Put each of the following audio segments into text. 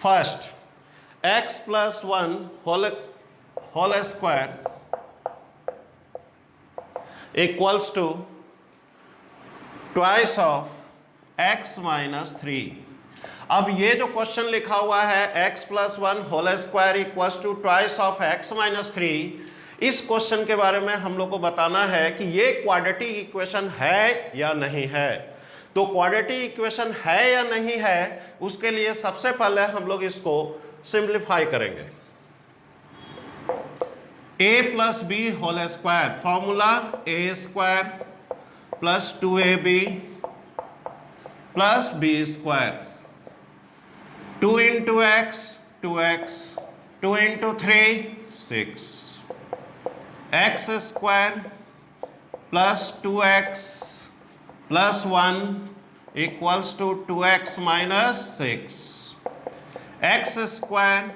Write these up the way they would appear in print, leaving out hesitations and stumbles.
First x plus 1 whole square equals to twice of x minus 3। अब ये जो question लिखा हुआ है x plus 1 whole square equals to twice of x minus 3, इस question के बारे में हम लोग को बताना है कि ये क्वाड्रेटिक इक्वेशन है या नहीं है। तो क्वाड्रेटिक इक्वेशन है या नहीं है, उसके लिए सबसे पहले हम लोग इसको सिंप्लीफाई करेंगे। a plus B whole square, formula a square plus 2ab plus B square, 2 into X 2x, 2 into 3 6, X square plus 2x plus 1 equals to 2x minus 6, X square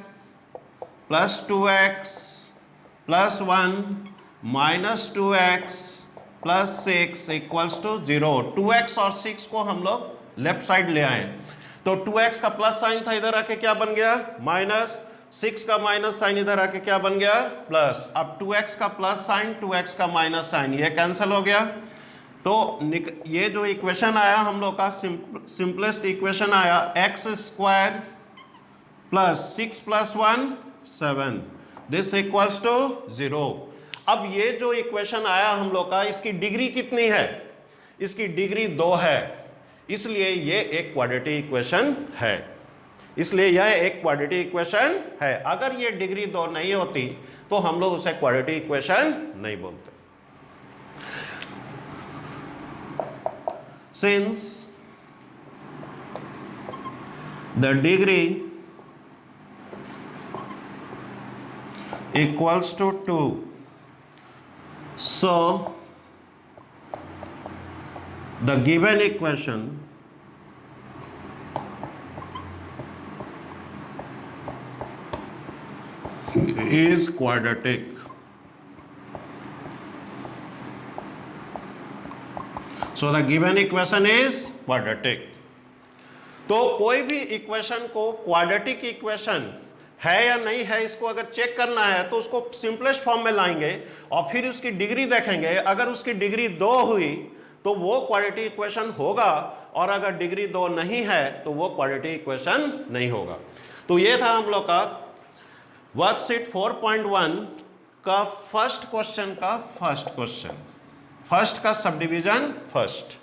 plus 2x plus 1 minus 2x plus 6 equals to 0। 2x और 6 को हम लोग left side ले आए, तो 2x का plus sign था, इधर आके क्या बन गया माइनस, 6 का माइनस साइन इधर आके क्या बन गया प्लस। अब 2x का प्लस साइन 2x का माइनस साइन ये कैंसिल हो गया। तो ये जो इक्वेशन आया हम लोग का सिंपलेस्ट इक्वेशन आया x square plus 6 plus 1 7, this equals to 0। अब ये जो इक्वेशन आया हम लोग का, इसकी डिग्री कितनी है, इसकी डिग्री 2 है, इसलिए ये एक क्वाड्रेटिक इक्वेशन है, इसलिए यह एक क्वाड्रेटिक इक्वेशन है। अगर ये डिग्री 2 नहीं होती तो हम लोग उसे क्वाड्रेटिक इक्वेशन नहीं बोलते। Since the degree equals to 2, so the given equation is quadratic. So the given equation is quadratic. तो कोई भी इक्वेशन को क्वाड्रेटिक इक्वेशन है या नहीं है, इसको अगर चेक करना है तो उसको सिंपलेस्ट फॉर्म में लाएंगे और फिर उसकी डिग्री देखेंगे। अगर उसकी डिग्री 2 हुई तो वो क्वाड्रेटिक इक्वेशन होगा, और अगर डिग्री 2 नहीं है तो वो क्वाड्रेटिक इक्वेशन नहीं होगा। तो ये था हम लोग का वर्कशीट 4.1 का फर्स्ट क्वेश्चन का फर्स्ट का सब डिवीजन फर्स्ट।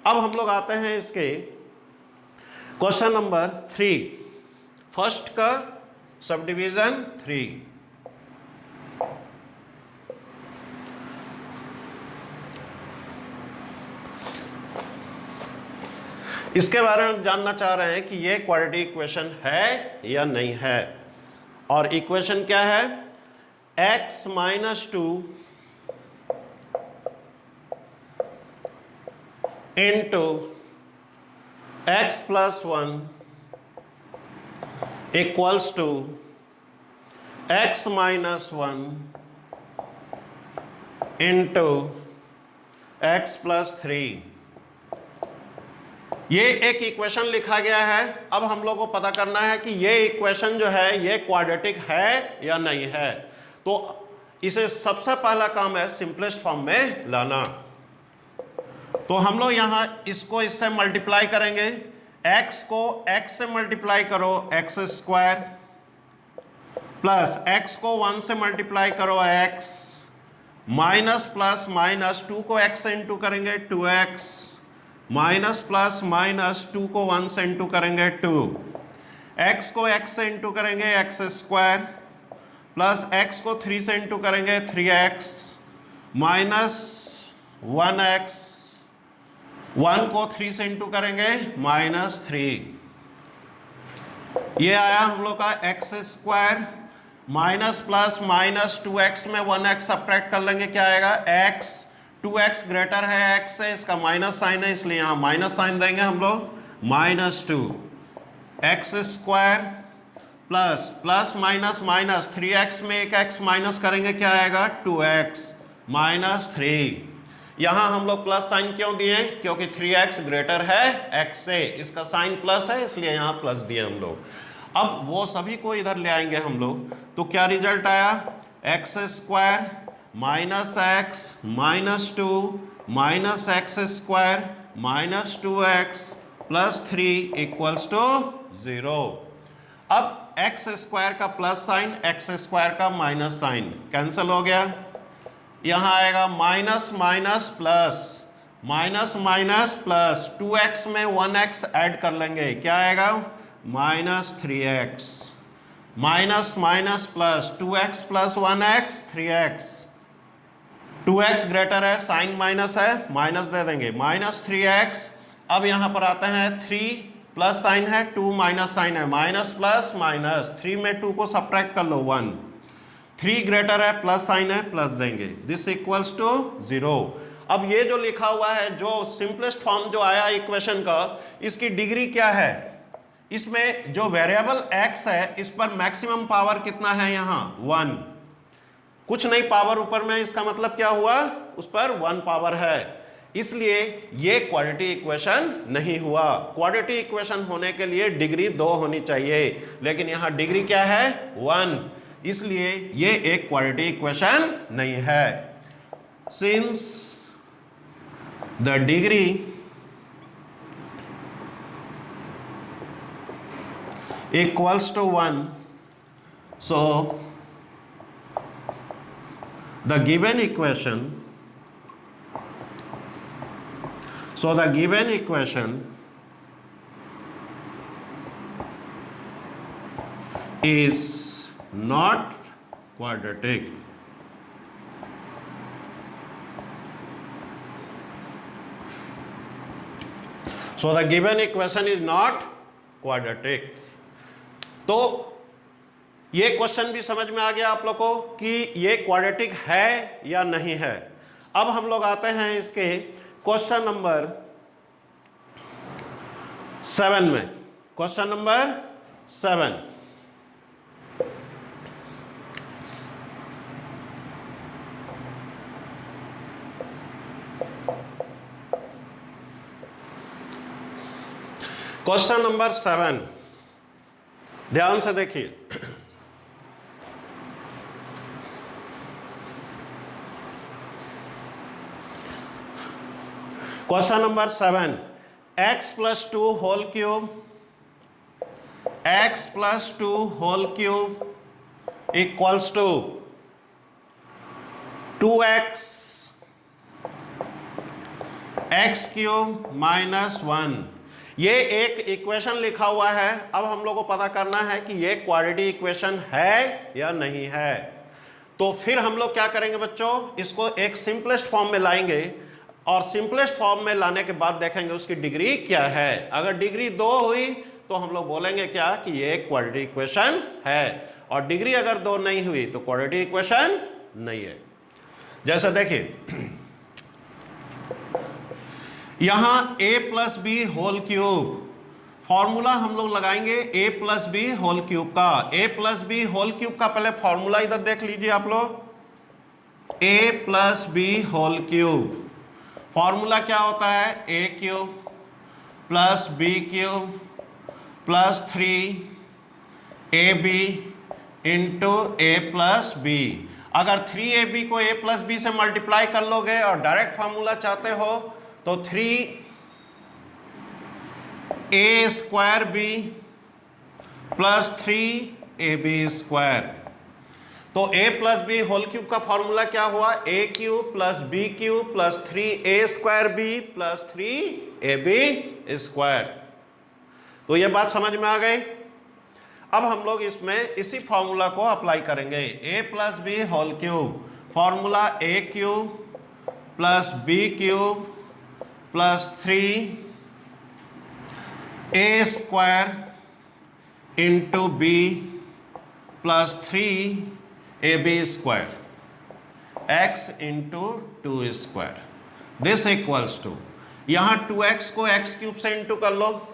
अब हम लोग आते हैं इसके क्वेश्चन नंबर 3, फर्स्ट का सब डिवीजन 3। इसके बारे में जानना चाह रहे हैं कि ये क्वाड्रेटिक इक्वेशन है या नहीं है, और इक्वेशन क्या है, x minus 2 into X plus 1 equals to x minus 1 into X plus 3। ये एक इक्वेशन लिखा गया है। अब हम लोग को पता करना है कि ये इक्वेशन जो है ये क्वाड्रेटिक है या नहीं है। तो इसे सबसे पहला काम है सिंपलेस्ट फॉर्म में लाना। तो हम लोग यहाँ इसको इससे मल्टीप्लाई करेंगे, x को x से मल्टीप्लाई करो एक्स स्क्वायर, प्लस x को 1 से मल्टीप्लाई करो x, माइनस प्लस माइनस 2 को x से इंटू करेंगे 2x, माइनस प्लस माइनस 2 को 1 से इंटू करेंगे 2, x को x से इंटू करेंगे एक्स स्क्वायर, प्लस x को 3 से इंटू करेंगे 3x, माइनस 1x, 1 को 3 से इंटू करेंगे माइनस 3। ये आया हम लोग का x square, minus plus minus 2x में 1x सब्ट्रैक्ट कर लेंगे, क्या आएगा x, 2x ग्रेटर है x से, इसका माइनस साइन है इसलिए यहाँ माइनस साइन देंगे हम लोग, minus 2 x square plus plus minus minus 3x में एक x माइनस करेंगे, क्या आएगा 2x माइनस 3। यहाँ हम लोग प्लस साइन क्यों दिए, क्योंकि 3x ग्रेटर है x से, इसका साइन प्लस है इसलिए यहाँ प्लस दिए हम लोग। अब वो सभी को इधर ले आएंगे हम लोग, तो क्या रिजल्ट आया, x square minus X minus two minus x square minus two X plus three equals to 0। अब एक्स स्क्वायर का प्लस साइन, एक्स स्क्वायर का माइनस साइन कैंसिल हो गया, यहां आएगा minus minus plus, minus minus plus, 2x में 1x add कर लेंगे, क्या आएगा minus 3x, minus minus plus, 2x plus 1x 3x, 2x greater है, साइन माइनस है, माइनस दे देंगे, माइनस 3x। अब यहां पर आते हैं 3 प्लस साइन है, 2 माइनस साइन है, माइनस प्लस माइनस, 3 में 2 को सब्ट्रैक्ट कर लो 1, 3 ग्रेटर है, प्लस साइन है, प्लस देंगे, दिस इक्वल्स टू 0। अब ये जो लिखा हुआ है, जो सिंपलेस्ट फॉर्म जो आया इक्वेशन का, इसकी डिग्री क्या है, इसमें जो वेरिएबल x है इस पर मैक्सिमम पावर कितना है, यहां 1, कुछ नहीं पावर ऊपर में, इसका मतलब क्या हुआ, उस पर 1 पावर है, इसलिए ये क्वाड्रेटिक इक्वेशन नहीं हुआ। क्वाड्रेटिक इक्वेशन होने के लिए डिग्री 2 होनी चाहिए, लेकिन यहां डिग्री क्या है 1, इसलिए ये एक क्वाड्रेटिक इक्वेशन नहीं है। Since the degree equals to 1, so the given equation is not quadratic. So the given equation is not quadratic. तो ये क्वेश्चन भी समझ में आ गया आप लोग को कि ये क्वाड्रेटिक है या नहीं है। अब हम लोग आते हैं इसके क्वेश्चन नंबर 7 में। क्वेश्चन नंबर 7, क्वेश्चन नंबर 7 ध्यान से देखिए। Question number 7, x plus 2 whole cube, x plus 2 whole cube equals to 2x x cube minus 1। ये एक इक्वेशन लिखा हुआ है। अब हम लोग को पता करना है कि ये क्वाड्रेटिक इक्वेशन है या नहीं है। तो फिर हम लोग क्या करेंगे बच्चों, इसको एक सिंपलेस्ट फॉर्म में लाएंगे और सिंपलेस्ट फॉर्म में लाने के बाद देखेंगे उसकी डिग्री क्या है। अगर डिग्री 2 हुई तो हम लोग बोलेंगे क्या कि ये एक क्वाड्रेटिक इक्वेशन है, और डिग्री अगर 2 नहीं हुई तो क्वाड्रेटिक इक्वेशन नहीं है। जैसे देखिए यहां a plus B whole cube, formula हम लोग लगाएंगे a plus B whole cube का। a plus B whole cube का पहले फॉर्मूला इधर देख लीजिए आप लोग। a plus B whole cube formula क्या होता है, a cube plus B cube plus 3ab into a plus B. अगर 3ab को a प्लस बी से मल्टीप्लाई कर लोगे और डायरेक्ट फॉर्मूला चाहते हो तो 3a square B plus 3ab square. तो a plus B whole cube का फॉर्मूला क्या हुआ, a cube plus B cube plus 3a square B plus 3ab square. तो ये बात समझ में आ गई। अब हम लोग इसमें इसी फॉर्मूला को अप्लाई करेंगे। a plus B whole cube formula a cube plus B cube plus 3a square into B plus 3ab square x into 2 square, this equals to, यहां 2x को x क्यूब से इंटू कर लो,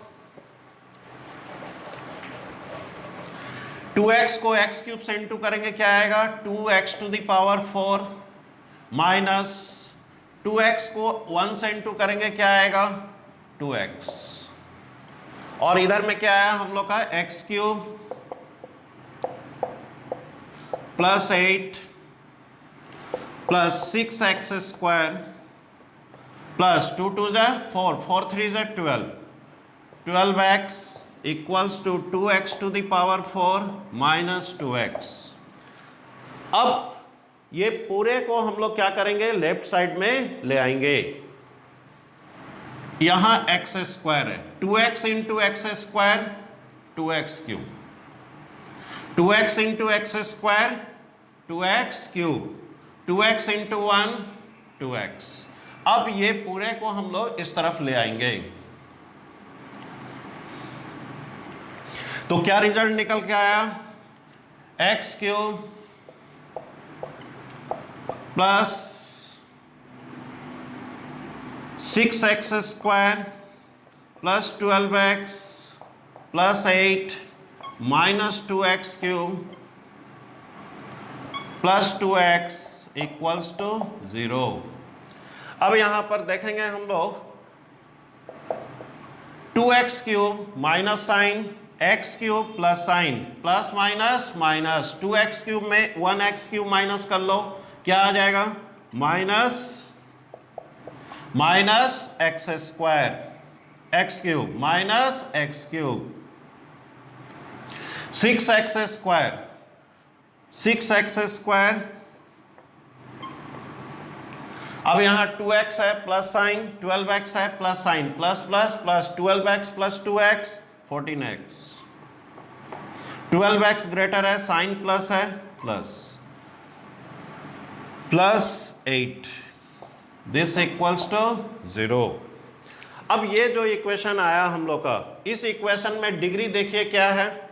2x को x cube से into करेंगे क्या आएगा, 2x to the power 4 minus 2x को 1 से इंटू करेंगे क्या आएगा, 2x। और इधर में क्या आया हम लोग का x cube plus 8 plus 6x square plus 2 2 जा 4 4 3 जा 12x equals to 2x to the power 4 minus 2x। अब ये पूरे को हम लोग क्या करेंगे, लेफ्ट साइड में ले आएंगे। यहां एक्स स्क्वायर है, 2x into x square 2x cube, 2x into x square 2x cube, 2x into 1 2x। अब ये पूरे को हम लोग इस तरफ ले आएंगे तो क्या रिजल्ट निकल के आया, x cube plus 6x square plus 12x plus 8 minus 2x cube plus 2x equals to 0। अब यहां पर देखेंगे हम लोग 2x cube minus sign x cube plus sign plus minus minus 2x cube में 1x क्यूब माइनस कर लो, क्या आ जाएगा, minus minus x square x cube minus x cube 6x square 6x square. अब यहां 2x है प्लस साइन, 12x है plus sign, plus plus plus 12x plus 2x 14x, 12x greater है, साइन प्लस है plus plus 8 this equals to 0। अब ये जो equation आया हम लोग का, इस इक्वेशन में डिग्री देखिए क्या है,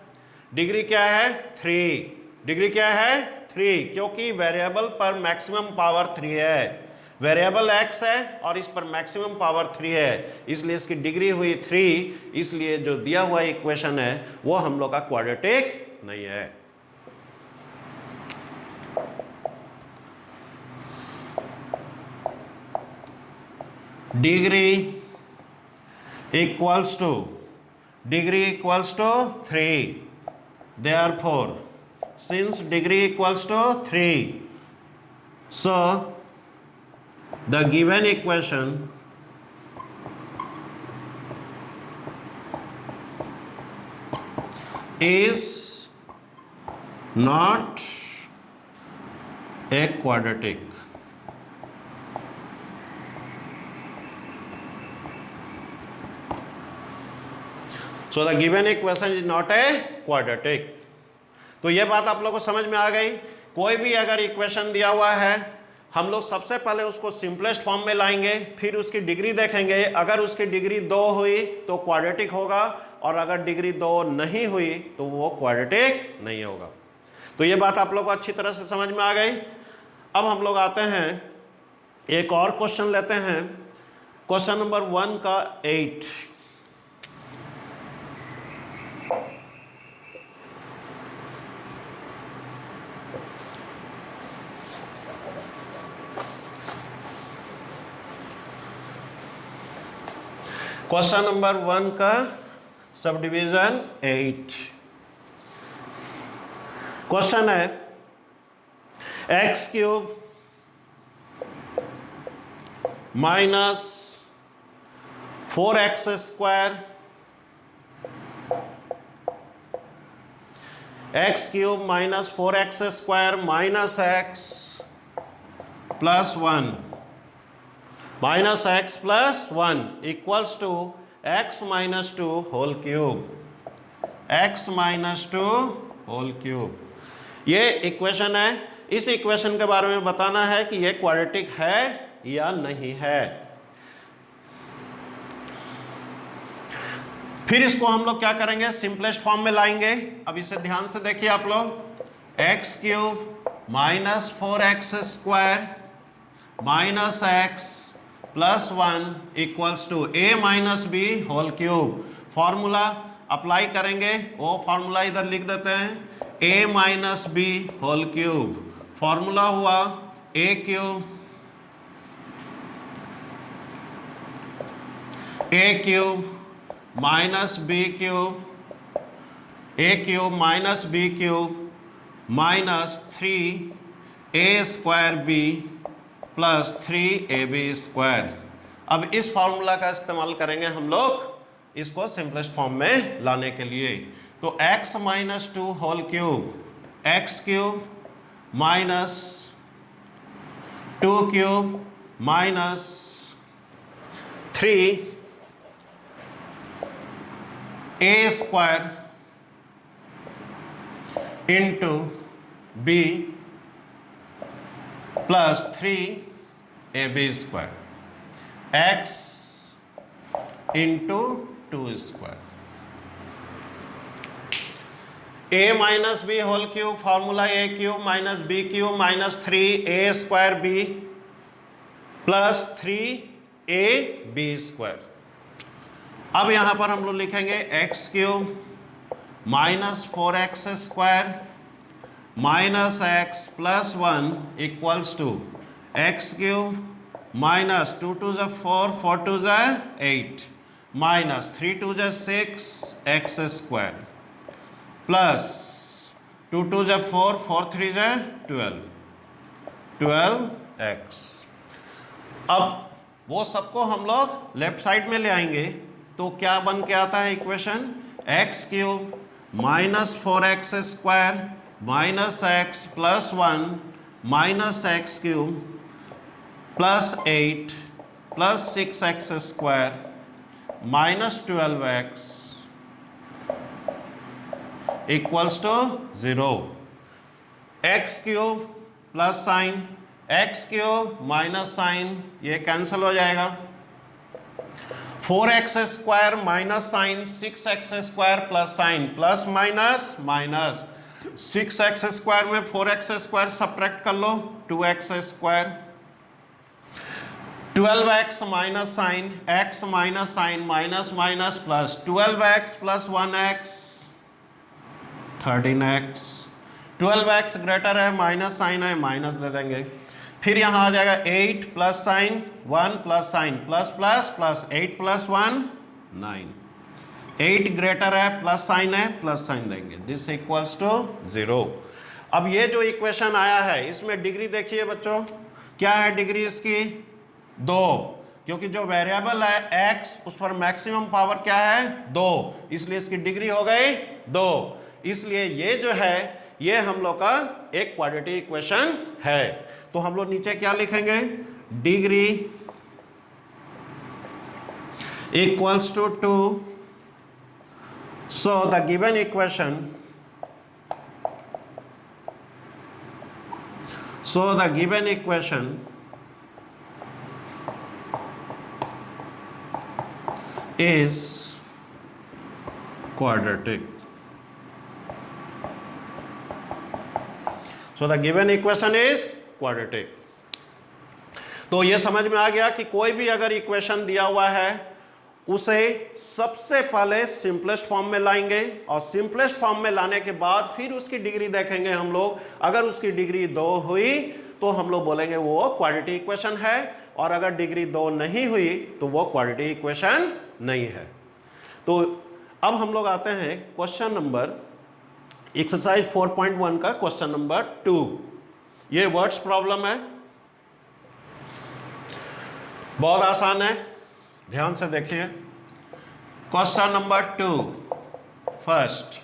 डिग्री क्या है 3, डिग्री क्या है 3, क्योंकि वेरिएबल पर मैक्सिमम पावर 3 है, वेरिएबल x है और इस पर मैक्सिमम पावर 3 है, इसलिए इसकी डिग्री हुई 3। इसलिए जो दिया हुआ इक्वेशन है वो हम लोग का क्वाड्रेटिक नहीं है। Degree equals to 3, therefore since degree equals to 3, so the given equation is not a quadratic। So the given equation is not a quadratic। तो ये बात आप लोगों को समझ में आ गई। कोई भी अगर इक्वेशन दिया हुआ है हम लोग सबसे पहले उसको सिंपलेस्ट फॉर्म में लाएंगे, फिर उसकी डिग्री देखेंगे, अगर उसकी डिग्री 2 हुई तो क्वाड्रेटिक होगा और अगर डिग्री 2 नहीं हुई तो वो क्वाड्रेटिक नहीं होगा। तो ये बात आप लोग को अच्छी तरह से समझ में आ गई। अब हम लोग आते हैं एक और क्वेश्चन लेते हैं, क्वेश्चन नंबर 1 का 8। क्वेश्चन नंबर 1 का सब डिवीजन 8। क्वेश्चन है x cube minus 4x square x cube minus 4x square minus x plus 1 minus x plus 1 equals to x minus 2 whole cube, x minus 2 whole cube. ये equation है। इस equation के बारे में बताना है कि ये क्वाड्रेटिक है या नहीं है। फिर इसको हम लोग क्या करेंगे, सिंपलेस्ट फॉर्म में लाएंगे। अब इसे ध्यान से देखिए आप लोग, x cube minus 4x square minus x plus 1 equals to a minus B whole cube. Formula apply करेंगे, वो फॉर्मूला इधर लिख देते हैं, a minus B whole cube. Formula हुआ a cube minus B cube A cube minus B cube minus 3a² b plus 3ab square. अब इस formula का इस्तेमाल करेंगे हम लोग इसको सिंपलेस्ट फॉर्म में लाने के लिए। तो x minus 2 whole cube x cube minus 2 cube minus 3a² into b plus 3ab square x into 2 square. a minus B whole cube formula a cube minus B cube minus 3a² b plus 3ab square. अब यहां पर हम लोग लिखेंगे x cube minus 4x square minus x plus 1 equals to x cube minus 2 2 ज़ा 4 4 2 ज़ा 8 minus 3 2 ज़ा 6 X square plus 2 2 ज़ा 4 4 3 ज़ा 12x। अब वो सबको हम लोग लेफ्ट साइड में ले आएंगे तो क्या बन के आता है equation x cube minus 4x square minus x plus 1 minus x cube plus 8 plus 6x square minus 12x equals to 0। X cube plus sign x cube minus sign ये कैंसिल हो जाएगा। 4x square minus sign 6x square plus sign plus minus minus 6x square में 4x square subtract कर लो 2x square 12x minus sign x minus sign minus minus plus 12x plus 1x 13x 12x greater है minus sign है minus दे देंगे। फिर यहाँ आ जाएगा 8 plus sign 1 plus sign plus plus plus 8 plus 1 9 8 greater है प्लस साइन है plus sign देंगे दिस इक्वल्स टू 0। अब ये जो इक्वेशन आया है इसमें डिग्री देखिए बच्चों क्या है डिग्री इसकी 2 क्योंकि जो वेरिएबल है x उस पर मैक्सिमम पावर क्या है 2 इसलिए इसकी डिग्री हो गई 2। इसलिए ये जो है ये हम लोग का एक क्वाड्रेटिक इक्वेशन है। तो हम लोग नीचे क्या लिखेंगे degree equals to 2 so the given equation is quadratic. So the given equation is quadratic. तो ये समझ में आ गया कि कोई भी अगर इक्वेशन दिया हुआ है उसे सबसे पहले सिंपलेस्ट फॉर्म में लाएंगे और सिंपलेस्ट फॉर्म में लाने के बाद फिर उसकी डिग्री देखेंगे हम लोग। अगर उसकी डिग्री 2 हुई तो हम लोग बोलेंगे वो क्वाड्रेटिक इक्वेशन है और अगर डिग्री 2 नहीं हुई तो वो क्वाड्रेटिक इक्वेशन नहीं है। तो अब हम लोग आते हैं क्वेश्चन नंबर एक्सरसाइज 4.1 का क्वेश्चन नंबर 2। ये वर्ड्स प्रॉब्लम है बहुत आसान है ध्यान से देखिए। Question number 2 first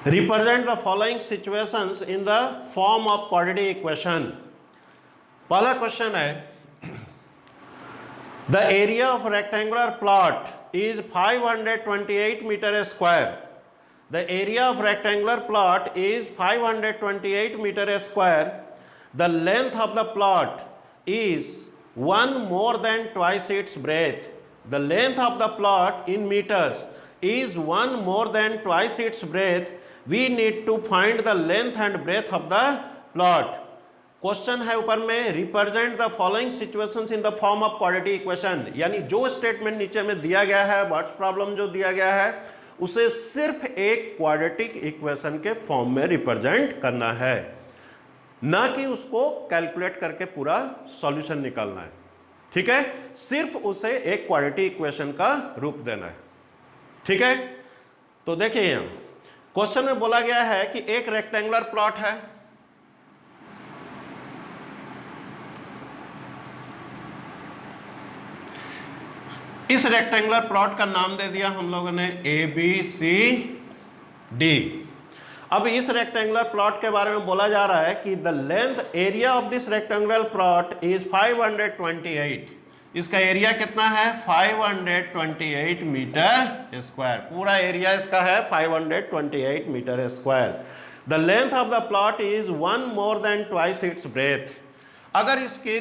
represent the following situations in the form of quadratic equation. पहला क्वेश्चन है the area of rectangular plot is 528 meter square. The area of rectangular plot is 528 meter square. The length of the plot is 1 more than twice its breadth. The length of the plot in meters is 1 more than twice its breadth. We need to find the length and breadth of the plot. Question है ऊपर में represent the following situations in the form of quadratic equation, यानी जो statement नीचे में दिया गया है वर्ड्स प्रॉब्लम जो दिया गया है उसे सिर्फ एक क्वाड्रेटिक इक्वेशन के फॉर्म में रिप्रेजेंट करना है, ना कि उसको कैलकुलेट करके पूरा सॉल्यूशन निकालना है। ठीक है, सिर्फ उसे एक क्वाड्रेटिक इक्वेशन का रूप देना है। ठीक है, तो देखिए यहां क्वेश्चन में बोला गया है कि एक रेक्टेंगुलर प्लॉट है, इस रेक्टेंगुलर प्लॉट का नाम दे दिया हम लोगों ने ए बी सी डी। अब इस रेक्टेंगुलर प्लॉट के बारे में बोला जा रहा है कि the length area of this rectangular plot is 528। इसका एरिया कितना है? 528 मीटर स्क्वायर। पूरा एरिया इसका है 528 metre square. The length of the plot is 1 more than twice its breadth. अगर इसकी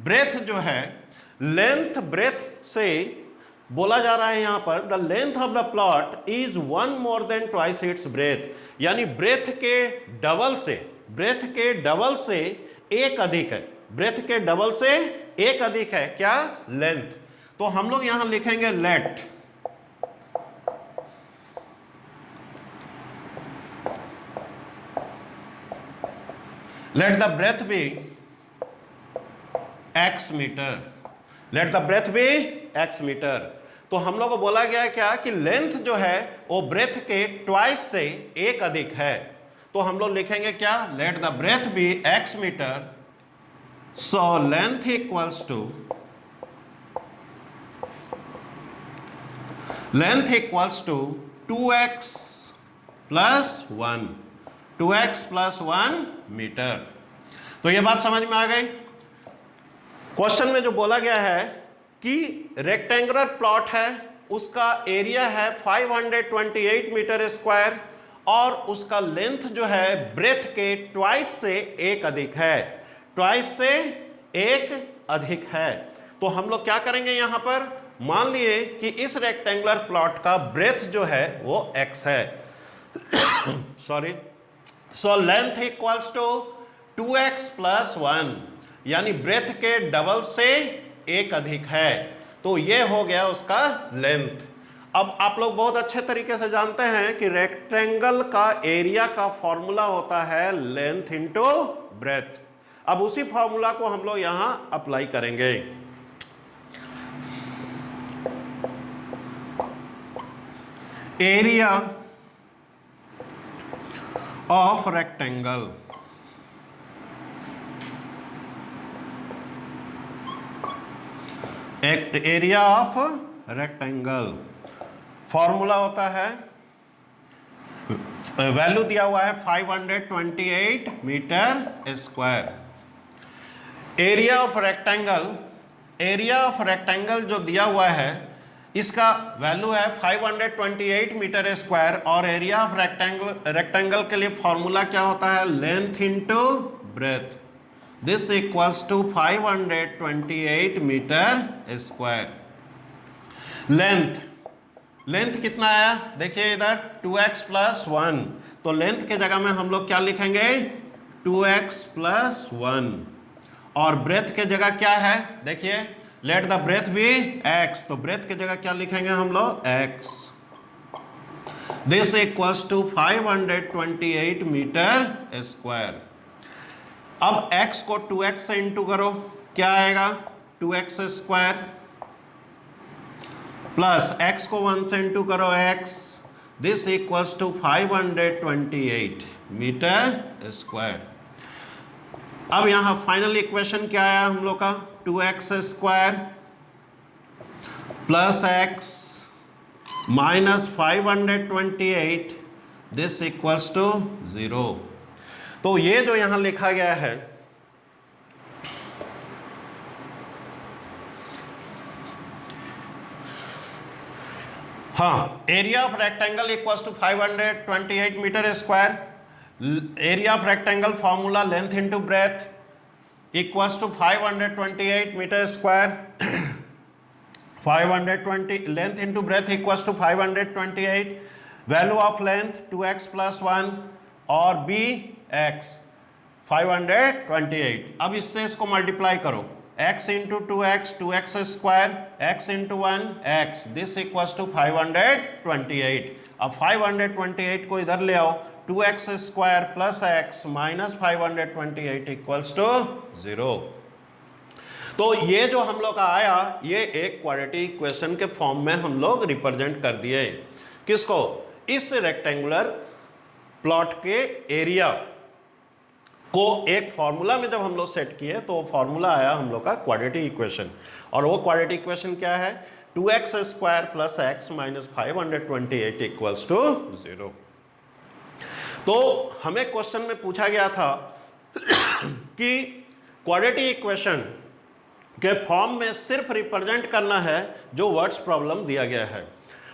ब्रेथ जो है, लेंथ ब्रेथ से बोला जा रहा है यहां पर the length of the plot is 1 more than twice its breath, यानी ब्रेथ के डबल से एक अधिक है, ब्रेथ के डबल से एक अधिक है क्या? लेंथ। तो हम लोग यहां लिखेंगे let the breadth be x metre, let the breadth be x metre. तो हम लोग को बोला गया है क्या कि लेंथ जो है वो ब्रेथ के ट्वाइस से एक अधिक है, तो हम लोग लिखेंगे क्या? Let the breadth be x metre, so length equals to 2x plus 1, 2x plus 1 metre. तो ये बात समझ में आ गई। क्वेश्चन में जो बोला गया है कि रेक्टेंगुलर प्लॉट है, उसका एरिया है 528 मीटर स्क्वायर और उसका लेंथ जो है ब्रेथ के ट्वाइस से एक अधिक है, ट्वाइस से एक अधिक है। तो हम लोग क्या करेंगे यहां पर, मान लिए कि इस रेक्टेंगुलर प्लॉट का ब्रेथ जो है वो x है sorry, so length equals to 2x plus 1, यानी ब्रेथ के डबल से एक अधिक है, तो ये हो गया उसका लेंथ। अब आप लोग बहुत अच्छे तरीके से जानते हैं कि रेक्टेंगल का एरिया का फॉर्मूला होता है लेंथ इंटू ब्रेथ। अब उसी फॉर्मूला को हम लोग यहां अप्लाई करेंगे। Area of rectangle, area of rectangle formula होता है, वैल्यू दिया हुआ है 528 metre square. Area of rectangle जो दिया हुआ है इसका वैल्यू है 528 मीटर स्क्वायर, और एरिया ऑफ रेक्टेंगल के लिए फॉर्मूला क्या होता है? Length into breadth. This equals to 528 metre square. Length कितना आया? देखिए इधर 2x प्लस 1, तो लेंथ के जगह में हम लोग क्या लिखेंगे? 2x प्लस 1, और ब्रेथ के जगह क्या है? देखिए let the breadth be x, तो ब्रेथ के जगह क्या लिखेंगे हम लोग? x। This equals to 528 metre square. अब x को 2x से इंटू करो, क्या आएगा? 2x स्क्वायर, प्लस x को 1 से इंटू करो x, this equals to 528 metre square. अब यहां फाइनल इक्वेशन क्या आया हम लोग का? 2x square plus x minus 528, this equals to 0। तो ये जो यहां लिखा गया है, हाँ, area of rectangle equals to 528 metre square, area of rectangle formula length into breadth equals to 528 metre square, 520 length into breadth equals to 528, value of length 2x plus 1 और b x 528। अब इससे इसको मल्टीप्लाई करो, x into 2x 2x square x into 1 x, this equals to 528। अब 528 को इधर ले आओ, 2x square plus x minus 528 equals to 0। तो ये जो हम लोग का आया, ये एक क्वाड्रेटिक इक्वेशन के फॉर्म में हम लोग रिप्रेजेंट कर दिए। किसको? इस रेक्टेंगुलर प्लॉट के एरिया को एक फॉर्मूला में जब हम लोग सेट किए तो फॉर्मूला आया हम लोग का क्वाड्रेटिक इक्वेशन। और वो क्वाड्रेटिक इक्वेशन क्या है? 2x square plus x minus 528 equals to 0। तो हमें क्वेश्चन में पूछा गया था कि क्वाड्रेटिक इक्वेशन के फॉर्म में सिर्फ रिप्रेजेंट करना है जो वर्ड्स प्रॉब्लम दिया गया है।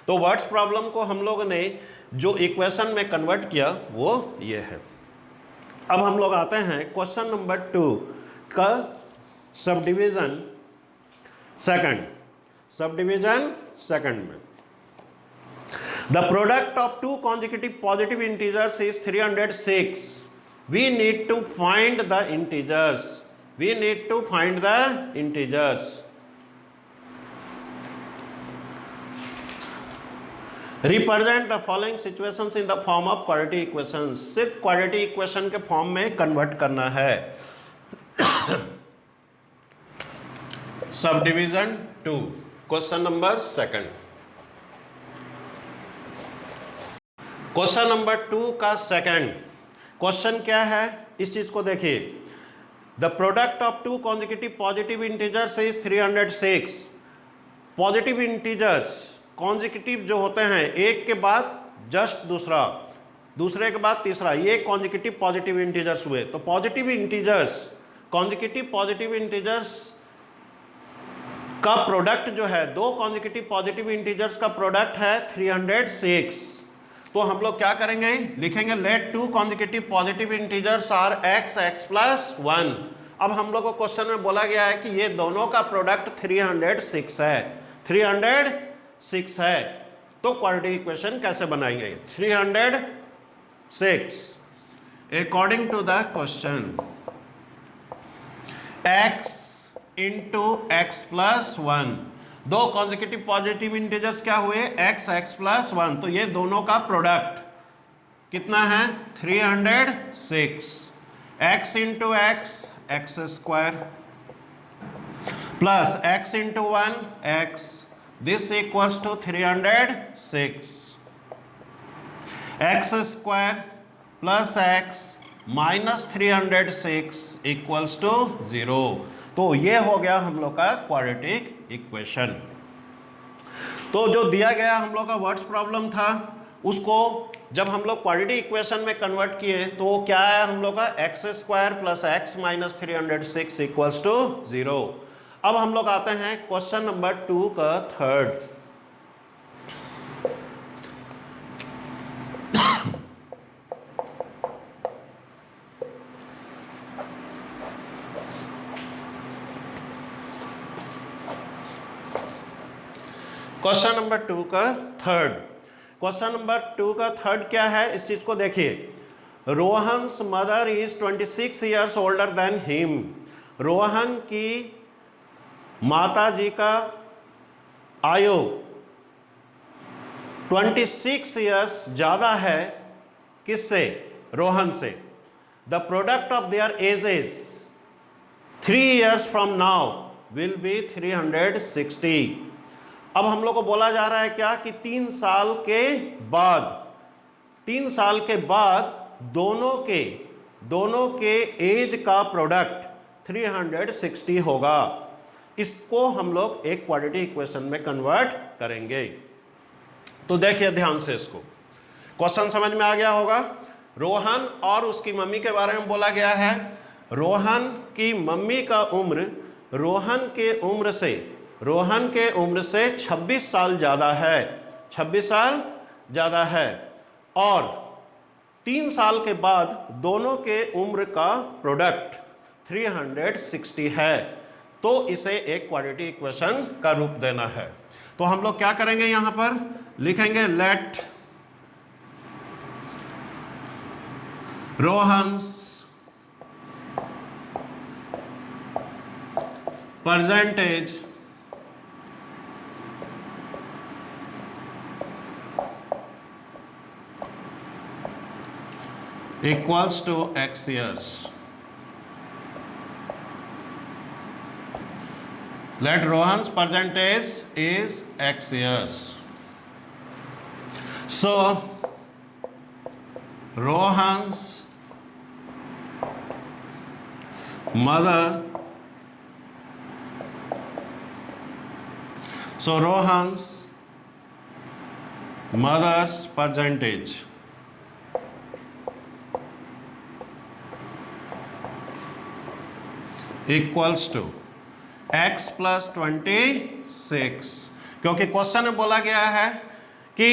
तो वर्ड्स प्रॉब्लम को हम लोग ने जो इक्वेशन में कन्वर्ट किया वो ये है। अब हम लोग आते हैं क्वेश्चन नंबर 2 का सब डिवीजन सेकंड में। The product of two consecutive positive integers is 306। We need to find the integers. Represent the following situations in the form of quadratic equation. सिर्फ क्वाड्रेटिक इक्वेशन के form में convert करना है। Subdivision 2 question number 2। Question number 2 का second question क्या है, इस चीज को देखिए। The product of two consecutive positive integers is 306। Positive integers consecutive जो होते हैं, एक के बाद जस्ट दूसरा, दूसरे के बाद तीसरा, ये कॉन्जिक्यूटिव पॉजिटिव इंटीजर्स हुए। तो positive integers, consecutive positive integers का प्रोडक्ट जो है, दो कॉन्जिक्यूटिव पॉजिटिव इंटीजर्स का प्रोडक्ट है 306। तो हम लोग क्या करेंगे, लिखेंगे let two consecutive positive integers are x x plus 1। अब हम लोग को क्वेश्चन में बोला गया है कि ये दोनों का प्रोडक्ट 306 है, 306 है। तो क्वाड्रेटिक इक्वेशन कैसे बनाएंगे? 306 according to the question x into x plus 1। दो कॉन्जिक्यूटिव पॉजिटिव इंटीजर्स क्या हुए? x x plus 1। तो ये दोनों का प्रोडक्ट कितना है? 306। x into x square plus x into 1 x, this equals to 306। x square plus x minus 306 equals to 0। तो ये हो गया हम लोग का क्वाड्रेटिक इक्वेशन। तो जो दिया गया हम लोग का वर्ड्स प्रॉब्लम था, उसको जब हम लोग क्वाड्रेटिक इक्वेशन में कन्वर्ट किए तो क्या है हम लोग का? x square plus x minus 306 equals to 0। अब हम लोग आते हैं क्वेश्चन नंबर 2 का थर्ड। क्वेश्चन नंबर 2 का थर्ड। क्वेश्चन नंबर 2 का थर्ड क्या है, इस चीज को देखिए। Rohan's mother is 26 years older than him. Rohan की माता जी का आयु 26 ईयर्स ज्यादा है किससे? रोहन से। The product of their edges 3 years from now will be 360। अब हम लोग को बोला जा रहा है क्या कि 3 साल के बाद दोनों के एज का प्रोडक्ट 360 होगा। इसको हम लोग एक क्वाड्रेटिक इक्वेशन में कन्वर्ट करेंगे। तो देखिए ध्यान से, इसको क्वेश्चन समझ में आ गया होगा। रोहन और उसकी मम्मी के बारे में बोला गया है। रोहन की मम्मी का उम्र रोहन के उम्र से 26 साल ज़्यादा है, 26 साल ज़्यादा है। और 3 साल के बाद दोनों के उम्र का प्रोडक्ट 360 है। तो इसे एक क्वाड्रेटिक इक्वेशन का रूप देना है। तो हम लोग क्या करेंगे, यहाँ पर लिखेंगे let Rohan's percentage equals to x years. Let Rohan's percentage is x years. So Rohan's mother's percentage equals to x plus 26, क्योंकि क्वेश्चन में बोला गया है कि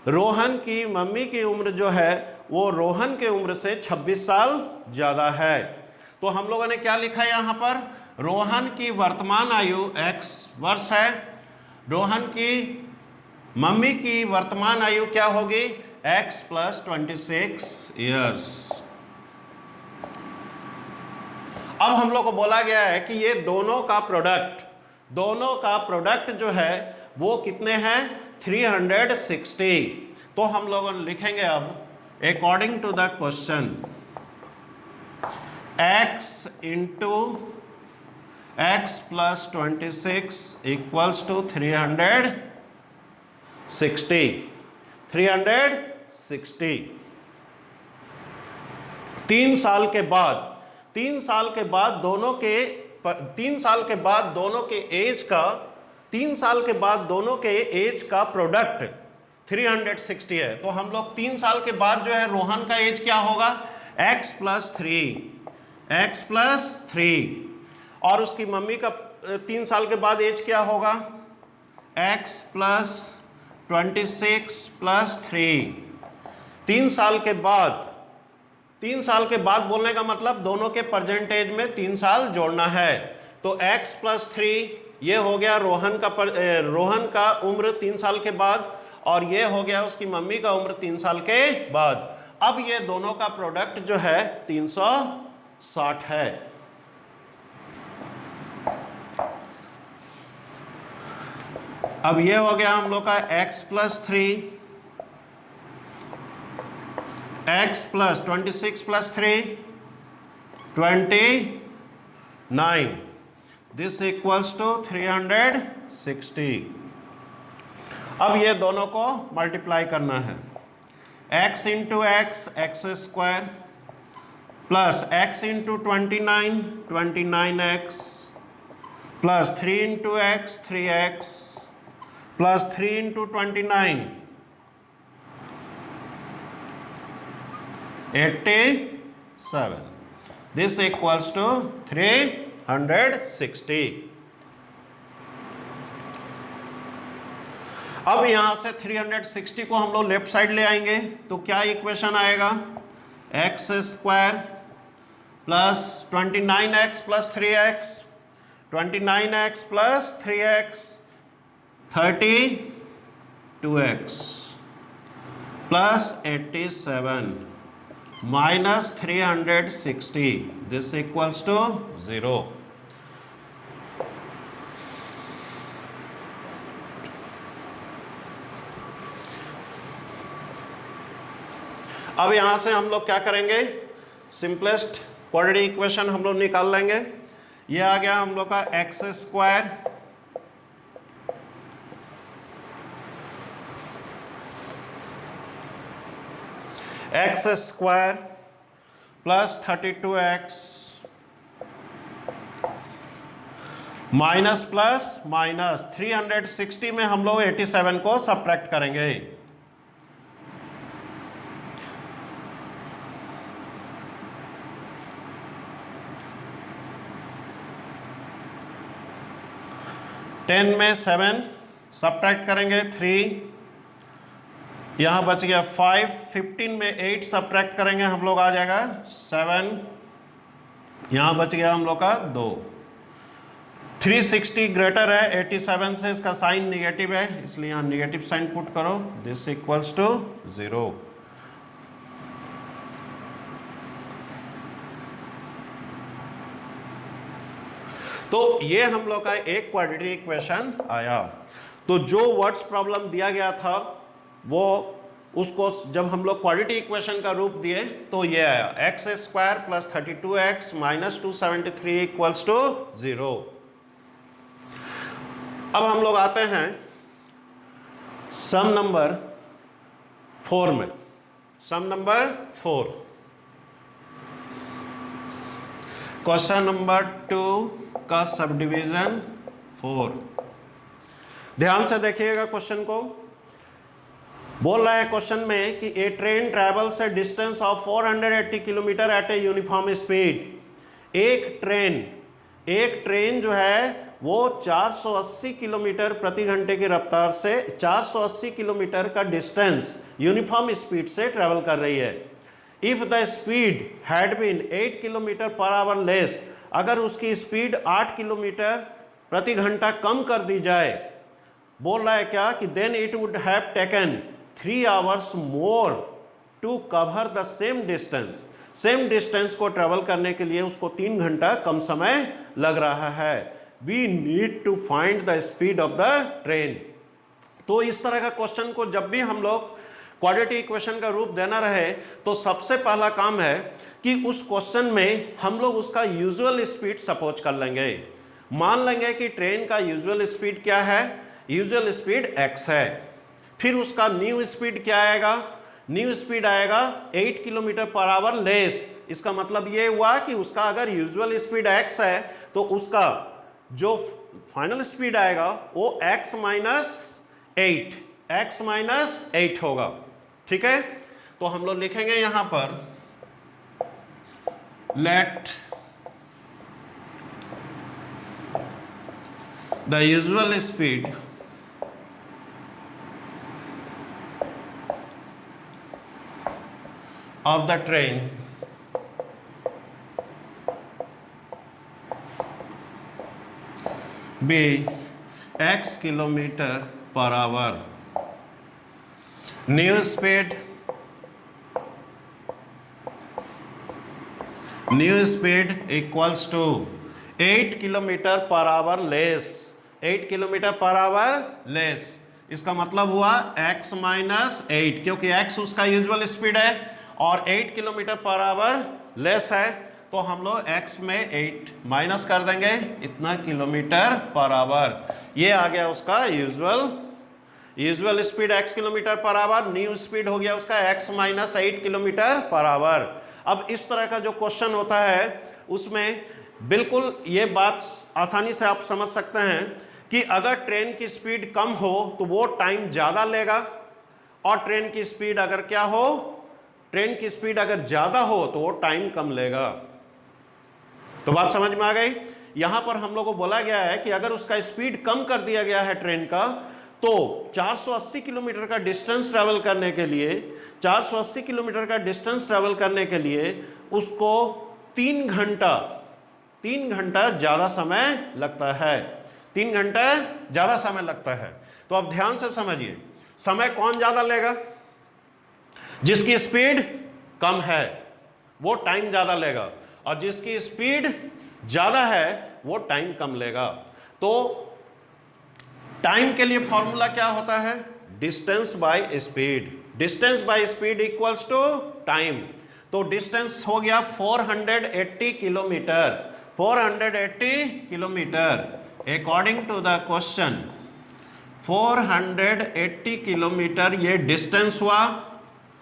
रोहन की मम्मी की उम्र जो है वो रोहन के उम्र से 26 साल ज़्यादा है। तो हम लोगों ने क्या लिखा है यहाँ पर, रोहन की वर्तमान आयु x वर्ष है, रोहन की मम्मी की वर्तमान आयु क्या होगी, x plus 26 years। अब हम लोग को बोला गया है कि ये दोनों का प्रोडक्ट जो है वो कितने हैं, 360। तो हम लोग लिखेंगे अब according to the question x into x plus 26 equals to 360। 3 साल के बाद दोनों के एज का प्रोडक्ट 360 है। तो हम लोग 3 साल के बाद जो है रोहन का एज क्या होगा, x प्लस 3 और उसकी मम्मी का 3 साल के बाद एज क्या होगा, x प्लस 26 प्लस 3। 3 साल के बाद बोलने का मतलब दोनों के परसेंटेज में 3 साल जोड़ना है। तो x प्लस 3 ये हो गया रोहन का उम्र 3 साल के बाद, और ये हो गया उसकी मम्मी का उम्र 3 साल के बाद। अब ये दोनों का प्रोडक्ट जो है 360 है। अब ये हो गया हम लोग का x plus 3, x plus 26 plus 3 29, this equals to 360। अब ये दोनों को मल्टीप्लाई करना है, x into x x square plus x into 29x plus 3 into x 3x plus 3 into 29 87, this equals to 360। अब यहां से 360 को हम लोग लेफ्ट साइड ले आएंगे तो क्या इक्वेशन आएगा, x square plus 29x plus 3x 29x plus 3x 32x plus 87 minus 360, this equals to 0। अब यहां से हम लोग क्या करेंगे, सिंपलेस्ट क्वाड्रेटिक इक्वेशन हम लोग निकाल लेंगे। ये आ गया हम लोग का x square plus 32x minus plus minus 360 में हम लोग 87 को सब्ट्रैक्ट करेंगे। टेन में 7 सब्ट्रैक्ट करेंगे 3, यहाँ बच गया 5, 15 में 8 सब्ट्रैक्ट करेंगे हम लोग आ जाएगा 7, यहाँ बच गया हम लोग का 2। 360 ग्रेटर है 87 से, इसका साइन निगेटिव है इसलिए यहाँ निगेटिव साइन पुट करो, दिस इक्वल्स टू 0। तो ये हम लोग का एक क्वाड्रेटिक इक्वेशन आया। तो जो वर्ड्स प्रॉब्लम दिया गया था वो उसको जब हम लोग क्वाड्रेटिक इक्वेशन का रूप दिए तो ये आया x square plus 32x minus 273 equals to 0। अब हम लोग आते हैं सम नंबर 4 में। सम नंबर 4, क्वेश्चन नंबर 2 का सब डिवीजन 4। ध्यान से देखिएगा क्वेश्चन को। बोल रहा है क्वेश्चन में कि a train travels a distance of 480 kilometre at a uniform speed. एक ट्रेन जो है वो 480 किलोमीटर प्रति घंटे की रफ्तार से 480 किलोमीटर का डिस्टेंस यूनिफॉर्म स्पीड से ट्रेवल कर रही है। If the speed had been 8 kilometre per hour less, अगर उसकी स्पीड 8 किलोमीटर प्रति घंटा कम कर दी जाए, बोल रहा है क्या कि then it would have taken 3 hours more to cover the same distance. Same distance को ट्रेवल करने के लिए उसको 3 घंटा कम समय लग रहा है। We need to find the speed of the train. तो इस तरह का क्वेश्चन को जब भी हम लोग क्वाड्रेटिक इक्वेशन का रूप देना रहे तो सबसे पहला काम है कि उस क्वेश्चन में हम लोग उसका यूजुअल स्पीड सपोज कर लेंगे। मान लेंगे कि ट्रेन का यूजुअल स्पीड क्या है, यूजुअल स्पीड x है। फिर उसका न्यू स्पीड क्या आएगा, न्यू स्पीड आएगा 8 किलोमीटर पर आवर लेस। इसका मतलब ये हुआ कि उसका अगर यूजुअल स्पीड x है तो उसका जो फाइनल स्पीड आएगा वो x माइनस 8 होगा। ठीक है, तो हम लोग लिखेंगे यहां पर let the usual speed of the train be x kilometer per hour. New speed equals to 8 kilometre per hour less. 8 kilometre per hour less, इसका मतलब हुआ x माइनस 8, क्योंकि x उसका यूजुअल स्पीड है और 8 किलोमीटर पर आवर लेस है, तो हम लोग x में 8 माइनस कर देंगे, इतना किलोमीटर पर आवर। ये आ गया उसका usual speed x kilometre per our, new speed हो गया उसका x minus 8 kilometre per our. अब इस तरह का जो क्वेश्चन होता है उसमें बिल्कुल ये बात आसानी से आप समझ सकते हैं कि अगर ट्रेन की स्पीड कम हो तो वो टाइम ज़्यादा लेगा, और ट्रेन की स्पीड अगर क्या हो, ट्रेन की स्पीड अगर ज़्यादा हो तो वो टाइम कम लेगा। तो बात समझ में आ गई। यहां पर हम लोग को बोला गया है कि अगर उसका स्पीड कम कर दिया गया है ट्रेन का, तो 480 किलोमीटर का डिस्टेंस ट्रैवल करने के लिए 480 किलोमीटर का डिस्टेंस ट्रैवल करने के लिए उसको 3 घंटा ज़्यादा समय लगता है। 3 घंटा ज़्यादा समय लगता है। तो अब ध्यान से समझिए, समय कौन ज़्यादा लेगा? जिसकी स्पीड कम है वो टाइम ज़्यादा लेगा, और जिसकी स्पीड ज़्यादा है वो टाइम कम लेगा। तो टाइम के लिए फॉर्मूला क्या होता है? Distance by speed. Distance by speed equals to time. तो डिस्टेंस हो गया 480 किलोमीटर। 480 kilometre according to the question 480 kilometre ये डिस्टेंस हुआ,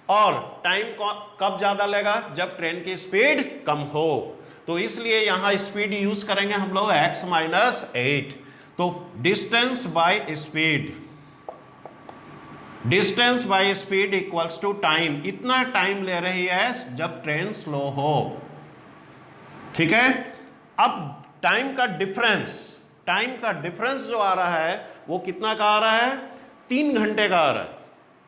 और टाइम कब ज़्यादा लेगा? जब ट्रेन की स्पीड कम हो। तो इसलिए यहाँ स्पीड यूज करेंगे हम लोग x माइनस 8। तो distance by speed equals to time. इतना टाइम ले रही है जब ट्रेन स्लो हो। ठीक है, अब टाइम का डिफरेंस जो आ रहा है वो कितना का आ रहा है? 3 घंटे का आ रहा है।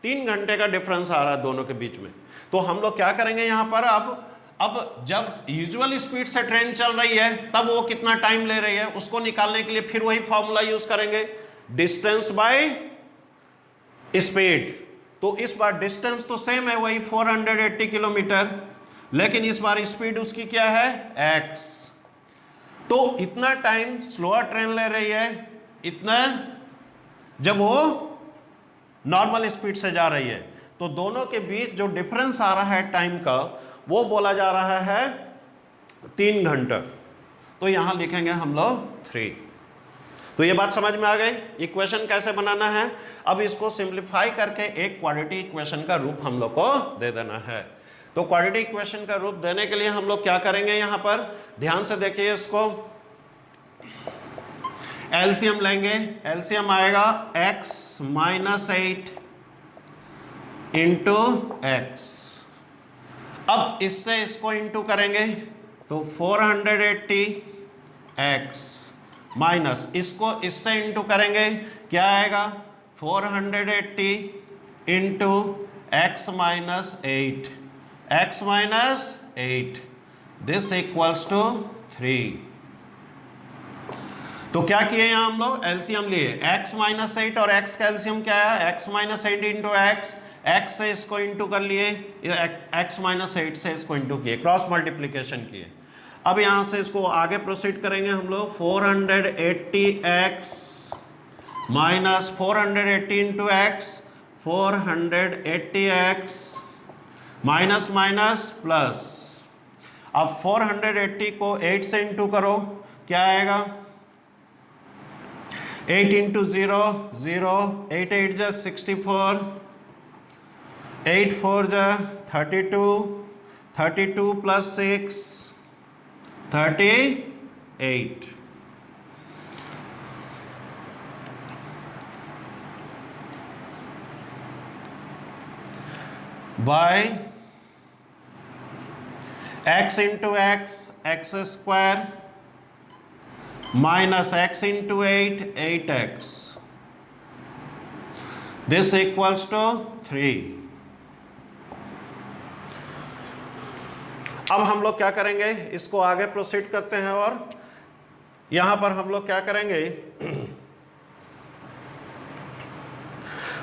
3 घंटे का डिफरेंस आ रहा है दोनों के बीच में। तो हम लोग क्या करेंगे यहाँ पर, अब जब यूजुअल स्पीड से ट्रेन चल रही है तब वो कितना टाइम ले रही है उसको निकालने के लिए फिर वही फॉर्मूला यूज करेंगे, डिस्टेंस बाय स्पीड। तो इस बार डिस्टेंस तो सेम है, वही 480 किलोमीटर, लेकिन इस बार स्पीड उसकी क्या है? x। तो इतना टाइम स्लोअर ट्रेन ले रही है, इतना जब वो नॉर्मल स्पीड से जा रही है, तो दोनों के बीच जो डिफरेंस आ रहा है टाइम का, वो बोला जा रहा है 3 घंटा। तो यहां लिखेंगे हम लोग 3। तो ये बात समझ में आ गई, इक्वेशन कैसे बनाना है। अब इसको सिंप्लीफाई करके एक क्वाड्रेटिक इक्वेशन का रूप हम लोग को दे देना है। तो क्वाड्रेटिक इक्वेशन का रूप देने के लिए हम लोग क्या करेंगे, यहां पर ध्यान से देखिए, इसको एलसीएम लेंगे। एलसीएम आएगा x - 8 इंटू एक्स। अब इससे इसको इंटू करेंगे तो 480 x माइनस इसको इससे इंटू करेंगे, क्या आएगा 480 into x minus 8, x minus 8, this equals to 3। तो क्या किए यहां हम लोग, एलसीएम लिए, x माइनस 8 और x का एलसीएम क्या है, x माइनस 8 इंटू x से इसको इंटू कर लिए, x माइनस 8 से इसको इंटू किए, क्रॉस मल्टीप्लीकेशन किए। अब यहां से इसको आगे प्रोसीड करेंगे हम लोग, 480x minus 480 into x, 480x minus minus plus. अब 480 को 8 से इंटू करो, क्या आएगा, 8 इंटू 0 0, 8 8 जा 64, 8 4 जा 32, 32 plus 6 38। By x into x square minus x into 8 8x, this equals to 3। अब हम लोग क्या करेंगे, इसको आगे प्रोसीड करते हैं और यहां पर हम लोग क्या करेंगे,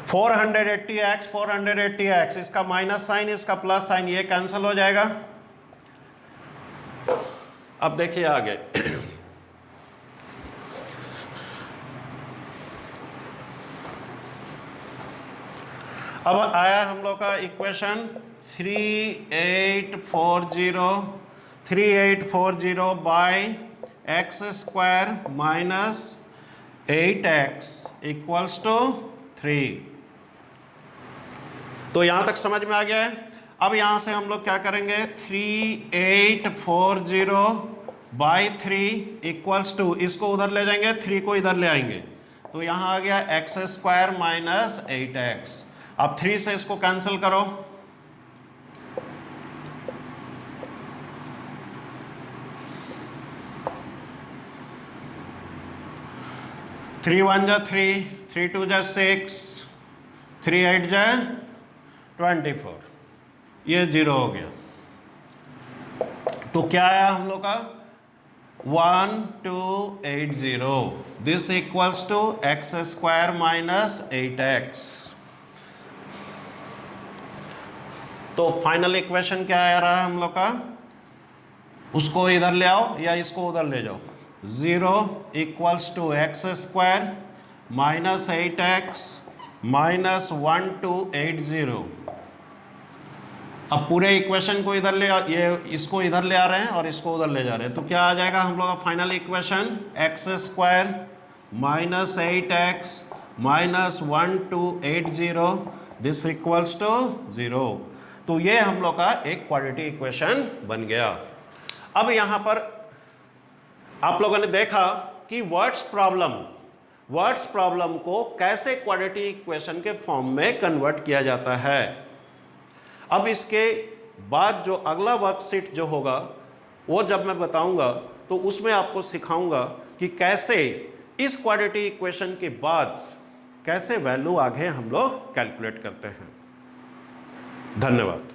480x 480x, इसका माइनस साइन इसका प्लस साइन, ये कैंसिल हो जाएगा। अब देखिए आगे, अब आया हम लोग का equation 3840 by x square minus 8x equals to 3। तो यहां तक समझ में आ गया है। अब यहां से हम लोग क्या करेंगे, 3840 बाई 3 इक्वल्स टू, इसको उधर ले जाएंगे, 3 को इधर ले आएंगे, तो यहां आ गया एक्स स्क्वायर माइनस 8x। अब 3 से इसको कैंसिल करो, 3 1 जा 3, 3 2 जा 6, 3 8 जा 24, ये 0 हो गया। तो क्या आया हम लोग का, 1280, this equals to x square minus 8x। तो फाइनल इक्वेशन क्या आ रहा है हम लोग का, उसको इधर ले आओ या इसको उधर ले जाओ, 0 equals to x square minus 8x minus 1280। अब पूरे इक्वेशन को इधर ले, ये इसको इधर ले आ रहे हैं और इसको उधर ले जा रहे हैं, तो क्या आ जाएगा हम लोग का final equation, x square minus 8x minus 1280, this equals to 0। तो ये हम लोग का एक क्वाड्रेटिक इक्वेशन बन गया। अब यहां पर आप लोगों ने देखा कि वर्ड्स प्रॉब्लम को कैसे क्वाड्रेटिक इक्वेशन के फॉर्म में कन्वर्ट किया जाता है। अब इसके बाद जो अगला वर्कशीट जो होगा वो जब मैं बताऊंगा तो उसमें आपको सिखाऊंगा कि कैसे इस क्वाड्रेटिक इक्वेशन के बाद कैसे वैल्यू आगे हम लोग कैलकुलेट करते हैं। धन्यवाद।